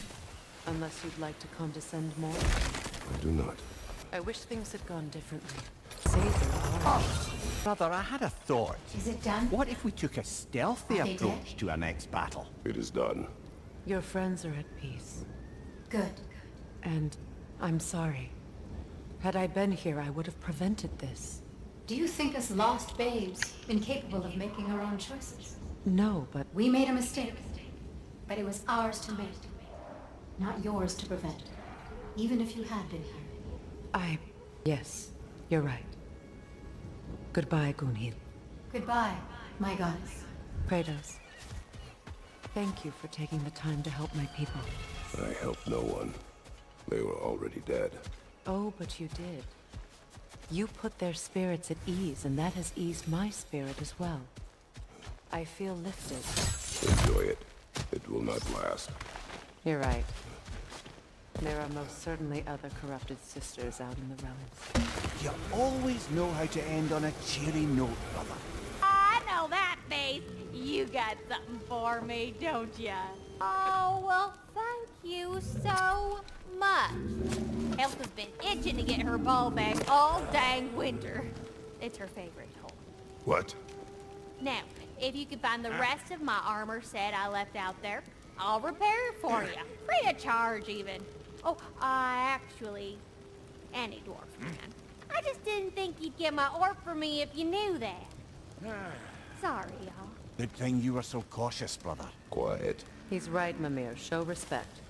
Speaker 4: Unless you'd like to condescend more.
Speaker 5: I do not.
Speaker 4: I wish things had gone differently. Sather are.
Speaker 3: Brother, I had a thought.
Speaker 10: Is it done?
Speaker 3: What if we took a stealthy
Speaker 10: Are they
Speaker 3: approach
Speaker 10: dead?
Speaker 3: to our next battle?
Speaker 5: It is done.
Speaker 4: Your friends are at peace.
Speaker 10: Good.
Speaker 4: And I'm sorry. Had I been here, I would have prevented this.
Speaker 10: Do you think us lost babes, incapable of making our own choices?
Speaker 4: No, but
Speaker 10: We made a mistake, but it was ours to make, not yours to prevent. Even if you had been here.
Speaker 4: Yes, you're right. Goodbye, Gunhild.
Speaker 10: Goodbye, my goddess.
Speaker 4: Kratos. Thank you for taking the time to help my people.
Speaker 5: I helped no one. They were already dead.
Speaker 4: Oh, but you did. You put their spirits at ease, and that has eased my spirit as well. I feel lifted.
Speaker 5: Enjoy it. It will not last.
Speaker 4: You're right. There are most certainly other corrupted sisters out in the realms.
Speaker 3: You always know how to end on a cheery note, brother.
Speaker 9: I know that face. You got something for me, don't ya? Oh, well, thank you so much. Elsa's been itching to get her ball back all dang winter. It's her favorite hole.
Speaker 5: What?
Speaker 9: Now, if you could find the rest of my armor set I left out there, I'll repair it for you. Free of charge, even. Oh, any dwarf man. I just didn't think you'd get my orb for me if you knew that. Sorry, y'all.
Speaker 3: Good thing you were so cautious, brother.
Speaker 5: Quiet.
Speaker 4: He's right, Mimir. Show respect.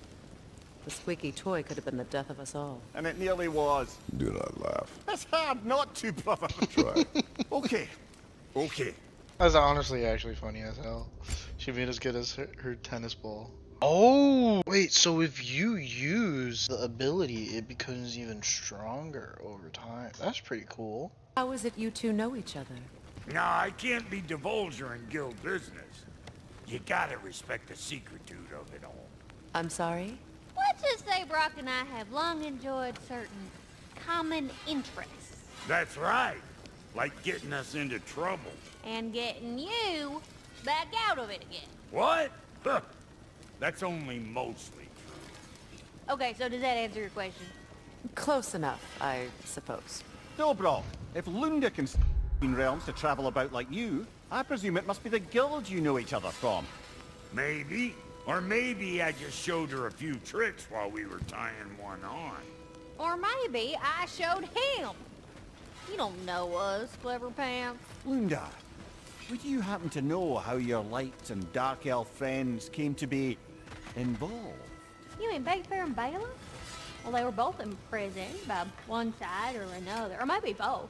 Speaker 4: The squeaky toy could have been the death of us all.
Speaker 3: And it nearly was.
Speaker 5: Do not laugh.
Speaker 3: It's hard not to, brother.
Speaker 5: Try.
Speaker 3: Okay. Okay.
Speaker 1: That's honestly actually funny as hell. She made us get us her tennis ball. Oh! Wait, so if you use the ability, it becomes even stronger over time. That's pretty cool.
Speaker 4: How is it you two know each other?
Speaker 8: Nah, I can't be divulger in guild business. You gotta respect the secretude of it all.
Speaker 4: I'm sorry?
Speaker 9: Let's just say Brock and I have long enjoyed certain common interests.
Speaker 8: That's right. Like getting us into trouble.
Speaker 9: And getting you back out of it again.
Speaker 8: What? Huh. That's only mostly true.
Speaker 9: Okay, so does that answer your question?
Speaker 4: Close enough, I suppose.
Speaker 3: Dobro, if Lunda can between realms to travel about like you, I presume it must be the guild you know each other from.
Speaker 8: Maybe. Or maybe I just showed her a few tricks while we were tying one on.
Speaker 9: Or maybe I showed him. You don't know us, Clever Pants.
Speaker 3: Lunda, would you happen to know how your light and dark elf friends came to be involved?
Speaker 9: You mean Bayfair and Bailiff? Well, they were both imprisoned by one side or another, or maybe both.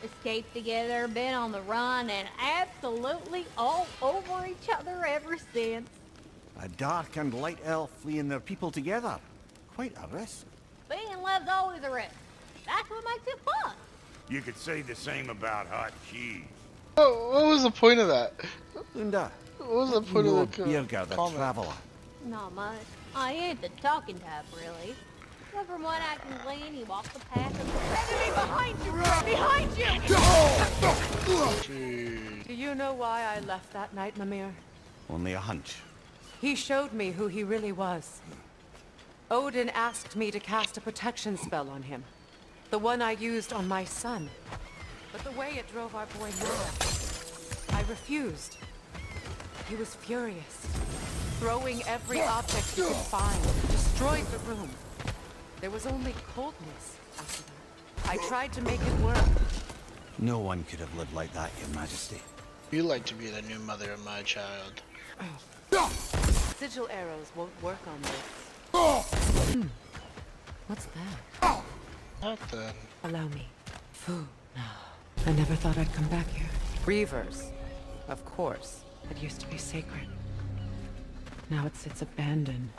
Speaker 9: Escaped together, been on the run, and absolutely all over each other ever since.
Speaker 3: A dark and light elf fleeing their people together. Quite a risk.
Speaker 9: Being love's always a risk. That's what makes it fun.
Speaker 8: You could say the same about hot cheese.
Speaker 1: Oh, what was the point of that?
Speaker 3: Lunda,
Speaker 1: What was the point of the
Speaker 3: Birger the
Speaker 1: comment?
Speaker 3: Traveler?
Speaker 9: Not much. I ain't the talking type, really. But from what I can glean, he walks the path of the enemy behind you! Behind you!
Speaker 4: Do you know why I left that night, Mimir?
Speaker 3: Only a hunch.
Speaker 4: He showed me who he really was. Odin asked me to cast a protection spell on him. The one I used on my son. But the way it drove our boy mad, I refused. He was furious, throwing every object he could find, destroyed the room. There was only coldness after that. I tried to make it work.
Speaker 3: No one could have lived like that, Your Majesty.
Speaker 1: You like to be the new mother of my child.
Speaker 4: Sigil arrows won't work on this. What's that?
Speaker 1: What then?
Speaker 4: Allow me. Food. No. I never thought I'd come back here. Reavers. Of course. It used to be sacred. Now it sits abandoned.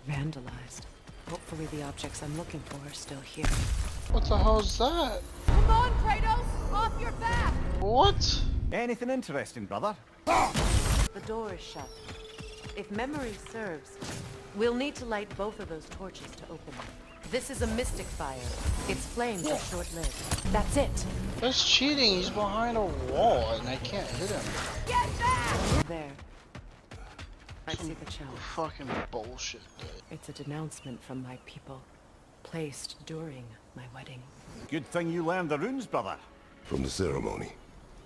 Speaker 4: Vandalized. Hopefully the objects I'm looking for are still here.
Speaker 1: What the hell is that?
Speaker 6: Come on, Kratos! Off your back!
Speaker 1: What?
Speaker 3: Anything interesting, brother?
Speaker 4: The door is shut. If memory serves, we'll need to light both of those torches to open it. This is a mystic fire. Its flames are short-lived. That's it.
Speaker 1: That's cheating. He's behind a wall and I can't hit him.
Speaker 6: Get back!
Speaker 4: There. I see the challenge.
Speaker 1: Fucking bullshit, dude.
Speaker 4: It's a denouncement from my people, placed during my wedding.
Speaker 3: Good thing you learned the runes, brother.
Speaker 5: From the ceremony.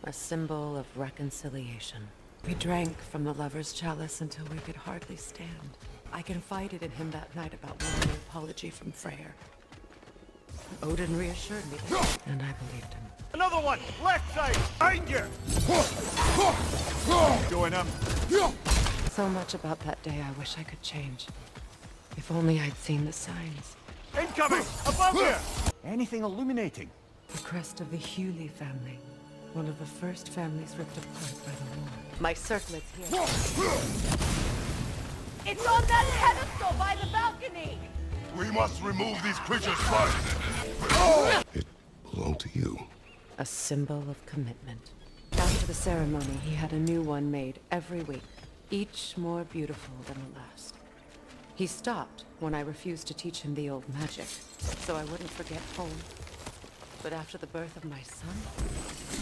Speaker 4: A symbol of reconciliation. We drank from the lover's chalice until we could hardly stand. I confided in him that night about wanting an apology from Freyr. Odin reassured me, and I believed him.
Speaker 3: Another one! Left side! Behind you! Going him.
Speaker 4: So much about that day I wish I could change. If only I'd seen the signs.
Speaker 3: Incoming! Above you! Anything illuminating?
Speaker 4: The crest of the Hewley family. One of the first families ripped apart by the war. My circlet's here.
Speaker 6: It's on that pedestal by the balcony!
Speaker 5: We must remove these creatures first. It belonged to you.
Speaker 4: A symbol of commitment. After the ceremony, he had a new one made every week, each more beautiful than the last. He stopped when I refused to teach him the old magic, so I wouldn't forget home. But after the birth of my son,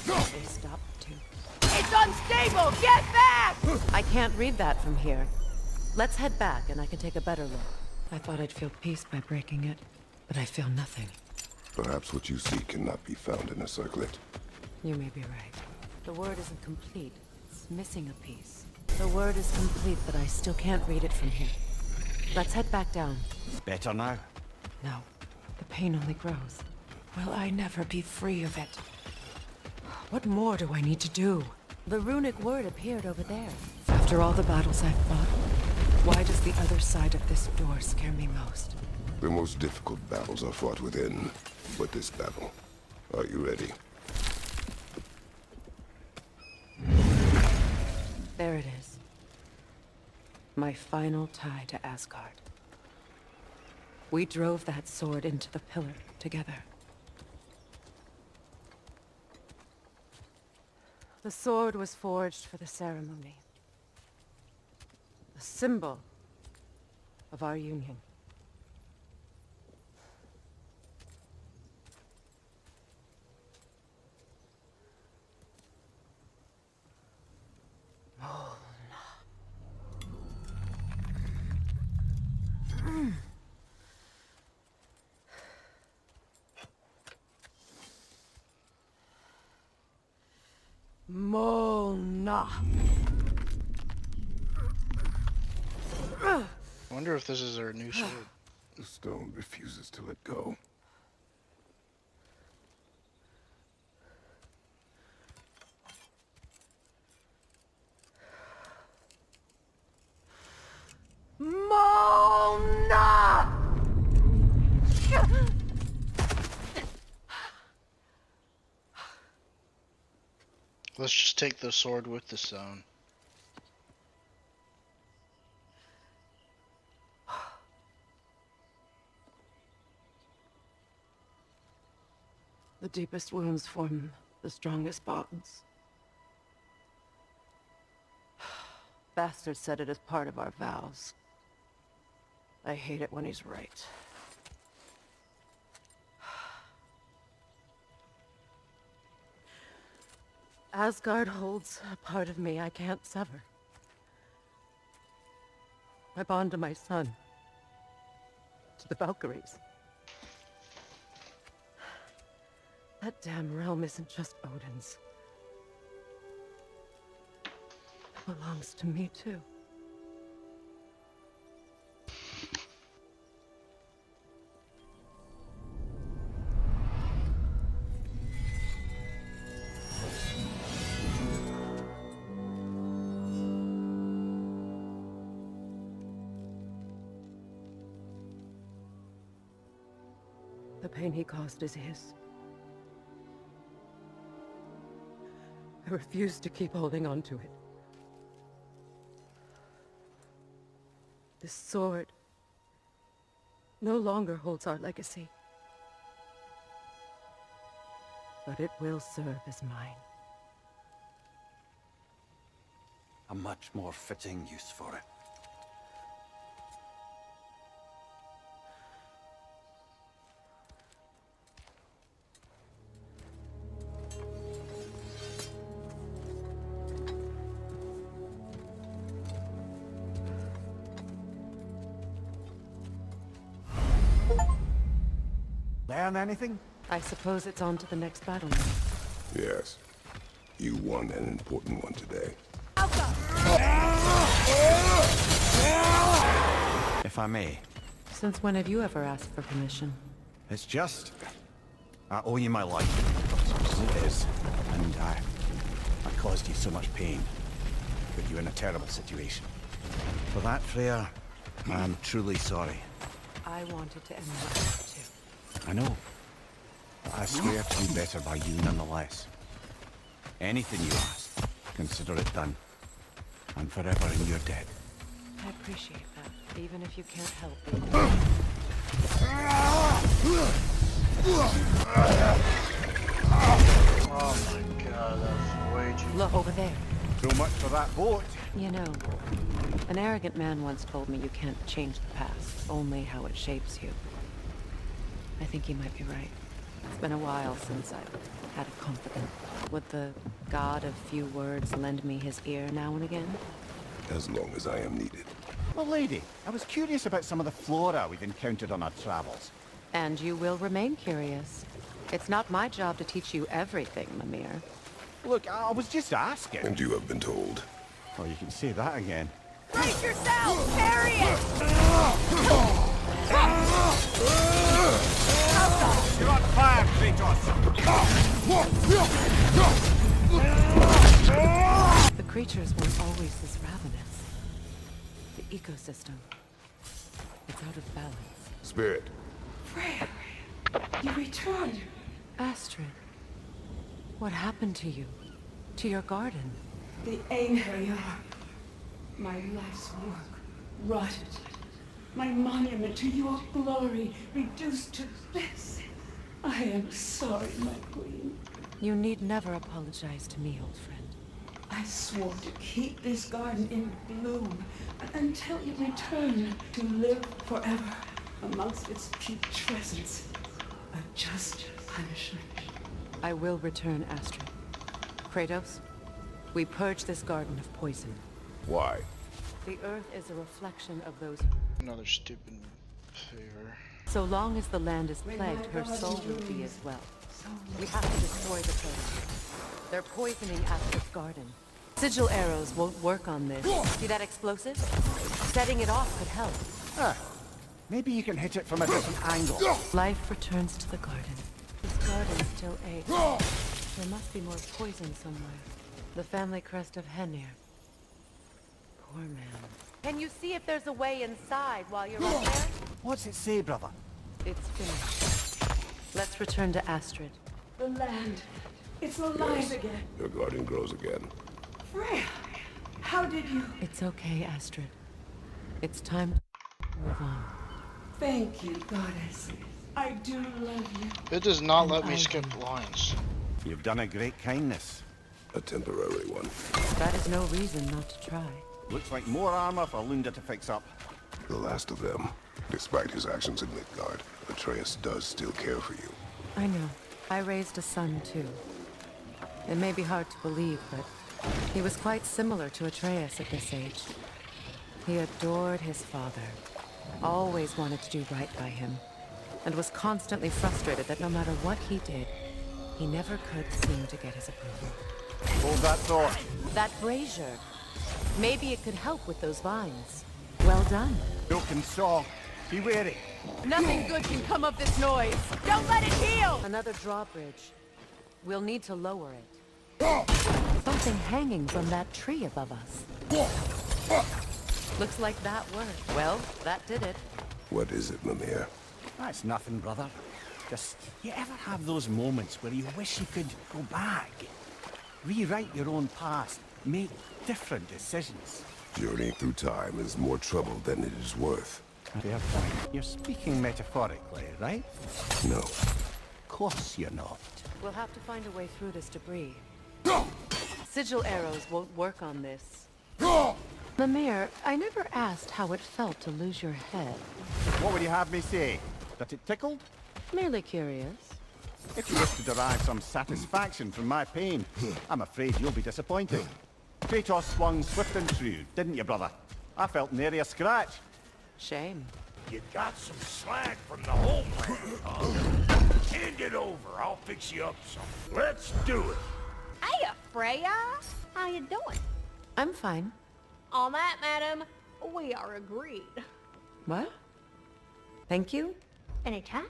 Speaker 4: they stopped too.
Speaker 6: It's unstable! Get back!
Speaker 4: I can't read that from here. Let's head back and I can take a better look. I thought I'd feel peace by breaking it, but I feel nothing.
Speaker 5: Perhaps what you seek cannot be found in a circlet.
Speaker 4: You may be right. The word isn't complete. It's missing a piece. The word is complete, but I still can't read it from here. Let's head back down.
Speaker 3: Better now?
Speaker 4: No. The pain only grows. Will I never be free of it? What more do I need to do? The runic word appeared over there. After all the battles I've fought, why does the other side of this door scare me most?
Speaker 5: The most difficult battles are fought within. But this battle, are you ready?
Speaker 4: There it is. My final tie to Asgard. We drove that sword into the pillar together. The sword was forged for the ceremony. A symbol of our union.
Speaker 1: I wonder if this is her new sword.
Speaker 5: The stone refuses to let go.
Speaker 4: Mona!
Speaker 1: Let's just take the sword with the stone.
Speaker 4: The deepest wounds form the strongest bonds. Bastard said it as part of our vows. I hate it when he's right. Asgard holds a part of me I can't sever. I bond to my son. To the Valkyries. That damn realm isn't just Odin's. It belongs to me too. The pain he caused is his. I refuse to keep holding on to it. This sword no longer holds our legacy. But it will serve as mine.
Speaker 11: A much more fitting use for it.
Speaker 3: Learn anything?
Speaker 4: I suppose it's on to the next battle.
Speaker 5: Yes. You won an important one today.
Speaker 11: If I may,
Speaker 4: Since when have you ever asked for permission?
Speaker 11: it's just... I owe you my life. It is. And I caused you so much pain. Put you in a terrible situation. For that, Freya, I'm truly sorry.
Speaker 4: I wanted to end this too.
Speaker 11: I know. But I swear to do better by you nonetheless. Anything you ask, consider it done. I'm forever in your debt.
Speaker 4: I appreciate that, even if you can't help it.
Speaker 1: Oh my god, that's way too...
Speaker 4: Look over there.
Speaker 3: So much for that boat.
Speaker 4: You know, an arrogant man once told me you can't change the past, only how it shapes you. I think he might be right. It's been a while since I've had a confidant. Would the god of few words lend me his ear now and again?
Speaker 5: As long as I am needed.
Speaker 3: Well, lady, I was curious about some of the flora we've encountered on our travels.
Speaker 4: And you will remain curious. It's not my job to teach you everything, Mimir.
Speaker 3: Look, I was just asking.
Speaker 5: And you have been told.
Speaker 3: Oh, you can say that again.
Speaker 6: Brace yourself! Parry it!
Speaker 2: You're on fire, Kratos!
Speaker 4: The creatures weren't always this ravenous. The ecosystem. It's out of balance.
Speaker 5: Spirit.
Speaker 4: Freya! You returned! Astrid. What happened to you? To your garden?
Speaker 12: The anger you are. My life's work rotted. My monument to your glory reduced to this. I am sorry, my queen.
Speaker 4: You need never apologize to me, old friend.
Speaker 12: I swore to keep this garden in bloom until you return to live forever amongst its putrescence. A just punishment.
Speaker 4: I will return, Astrid. Kratos, we purge this garden of poison.
Speaker 5: Why?
Speaker 4: The earth is a reflection of those...
Speaker 1: Another stupid favor.
Speaker 4: So long as the land is plagued, her soul will be as well. We have to destroy the poison. They're poisoning Astrid's garden. Sigil arrows won't work on this. See that explosive? Setting it off could help.
Speaker 11: Ah, maybe you can hit it from a different angle.
Speaker 4: Life returns to the garden. This garden still aches. There must be more poison somewhere. The family crest of Henir. Poor man. Can you see if there's a way inside while you're up there?
Speaker 11: What's it say, brother?
Speaker 4: It's finished. Let's return to Astrid.
Speaker 12: The land. It's alive again.
Speaker 5: Your garden grows again.
Speaker 12: Freya, how did you...
Speaker 4: It's okay, Astrid. It's time to move on.
Speaker 12: Thank you, goddess. I do love you.
Speaker 1: It does not let me skip lines.
Speaker 11: You've done a great kindness.
Speaker 5: A temporary one.
Speaker 4: That is no reason not to try.
Speaker 11: Looks like more armor for Lunda to fix up.
Speaker 5: The last of them. Despite his actions in Midgard, Atreus does still care for you.
Speaker 4: I know. I raised a son, too. It may be hard to believe, but he was quite similar to Atreus at this age. He adored his father, always wanted to do right by him, and was constantly frustrated that no matter what he did, he never could seem to get his approval.
Speaker 11: Hold that thought.
Speaker 4: That brazier. Maybe it could help with those vines. Well done.
Speaker 11: Broken saw. Be wary.
Speaker 4: Nothing good can come of this noise. Don't let it heal! Another drawbridge. We'll need to lower it. Something hanging from that tree above us. Looks like that worked. Well, that did it.
Speaker 5: What is it, Mimir?
Speaker 11: That's nothing, brother. Just, you ever have those moments where you wish you could go back? Rewrite your own past. Make different decisions.
Speaker 5: Journeying through time is more trouble than it is worth.
Speaker 11: Fair point. You're speaking metaphorically, right?
Speaker 5: No.
Speaker 11: Of course you're not.
Speaker 4: We'll have to find a way through this debris. Sigil arrows won't work on this. Mimir, I never asked how it felt to lose your head.
Speaker 11: What would you have me say? That it tickled?
Speaker 4: Merely curious.
Speaker 11: If you wish to derive some satisfaction from my pain, I'm afraid you'll be disappointed. Kratos swung swift and true, didn't you, brother? I felt nary a scratch.
Speaker 4: Shame.
Speaker 8: You got some slack from the homeland, huh? Hand it over. I'll fix you up some. Let's do it.
Speaker 9: Hey, Freya. How you doing?
Speaker 4: I'm fine.
Speaker 9: On that, madam, we are agreed.
Speaker 4: What? Thank you?
Speaker 9: Anytime.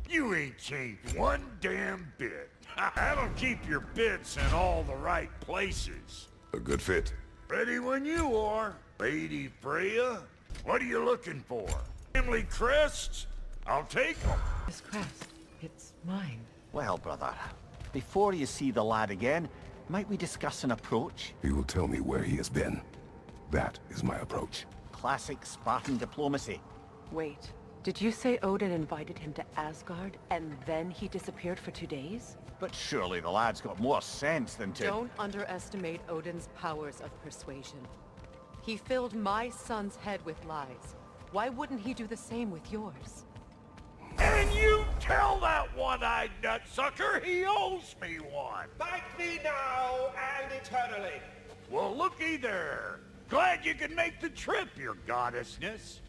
Speaker 8: You ain't changed one damn bit. That'll keep your bits in all the right places.
Speaker 5: A good fit.
Speaker 8: Ready when you are, Lady Freya. What are you looking for? Family crests? I'll take them.
Speaker 4: This crest, it's mine.
Speaker 11: Well, brother, before you see the lad again, might we discuss an approach?
Speaker 5: He will tell me where he has been. That is my approach.
Speaker 11: Classic Spartan diplomacy.
Speaker 4: Wait, did you say Odin invited him to Asgard, and then he disappeared for 2 days?
Speaker 11: But surely the lad's got more sense than to...
Speaker 4: Don't underestimate Odin's powers of persuasion. He filled my son's head with lies. Why wouldn't he do the same with yours?
Speaker 8: And you tell that one-eyed nutsucker he owes me one.
Speaker 13: Thank thee now and eternally.
Speaker 8: Well, looky there. Glad you could make the trip, your goddessness.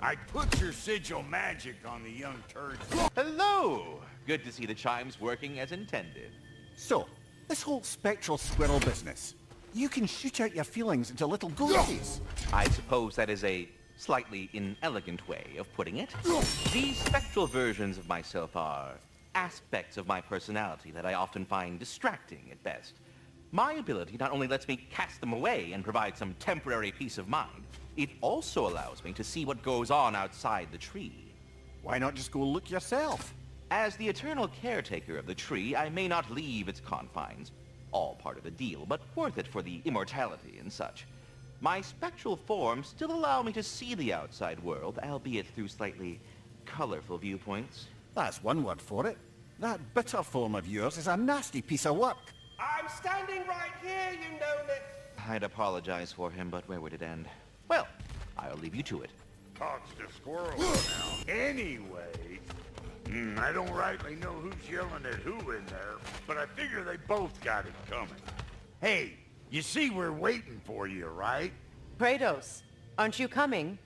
Speaker 8: I put your sigil magic on the young turd.
Speaker 14: Hello! Good to see the chimes working as intended.
Speaker 11: So, this whole spectral squirrel business. You can shoot out your feelings into little ghosties.
Speaker 14: I suppose that is a slightly inelegant way of putting it. These spectral versions of myself are aspects of my personality that I often find distracting at best. My ability not only lets me cast them away and provide some temporary peace of mind, it also allows me to see what goes on outside the tree.
Speaker 11: Why not just go look yourself?
Speaker 14: As the eternal caretaker of the tree, I may not leave its confines. All part of the deal, but worth it for the immortality and such. My spectral forms still allow me to see the outside world, albeit through slightly colorful viewpoints.
Speaker 11: That's one word for it. That bitter form of yours is a nasty piece of work.
Speaker 13: I'm standing right here, you know it.
Speaker 14: I'd apologize for him, but where would it end? Well, I'll leave you to it.
Speaker 8: Talks to squirrels now. Anyway, I don't rightly know who's yelling at who in there, but I figure they both got it coming. Hey, you see we're waiting for you, right?
Speaker 4: Kratos, aren't you coming?